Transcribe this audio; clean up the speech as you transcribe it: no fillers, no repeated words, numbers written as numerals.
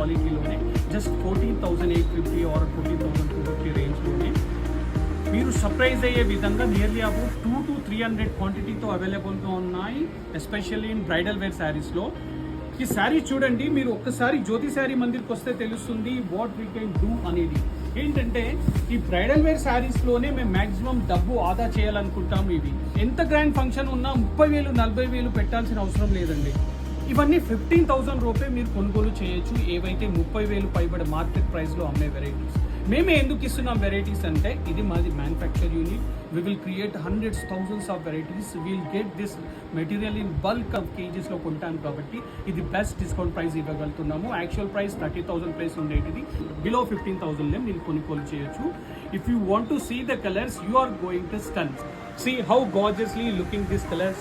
క్వాలిటీలోనే just 14,850 are 14,250 రేంజ్లోనే మీరు surprise అయ్యే విధంగా నియర్లీ అబౌట్ 200 to 300 క్వాంటిటీతో అవైలబుల్గా ఉన్నాయి, ఎస్పెషల్లీ ఇన్ బ్రైడల్ వేర్ శారీస్లో. ఈ శారీ చూడండి, మీరు ఒక్కసారి జ్యోతి శారీ మందిర్కి వస్తే తెలుస్తుంది వాట్ వీ కెన్ డూ అనేది. ఏంటంటే ఈ బ్రైడల్ వేర్ శారీస్లోనే మేము మ్యాక్సిమం డబ్బు ఆదా చేయాలనుకుంటాం. ఇవి ఎంత గ్రాండ్ ఫంక్షన్ ఉన్నా 30,000 40,000 పెట్టాల్సిన అవసరం లేదండి. ఇవన్నీ 15,000 రూపాయలు మీరు కొనుగోలు చేయొచ్చు, ఏవైతే 30,000 పైబడి మార్కెట్ ప్రైస్లో అమ్మే వెరైటీస్. మేమే ఎందుకు ఇస్తున్నాం వెరైటీస్ అంటే ఇది మాది manufacture unit. We will create hundreds thousands of varieties. Will get this material in bulk of కేజీస్లో కొంటాను కాబట్టి ఇది బెస్ట్ డిస్కౌంట్ ప్రైస్ ఇవ్వగలుగుతున్నాము. యాక్చువల్ ప్రైస్ 30,000 ప్రైస్ ఉండేటిది బిలో 15,000 మీరు కొనుగోలు చేయొచ్చు. If you want to see the colours, you are going to stun. See how gorgeously looking these colors.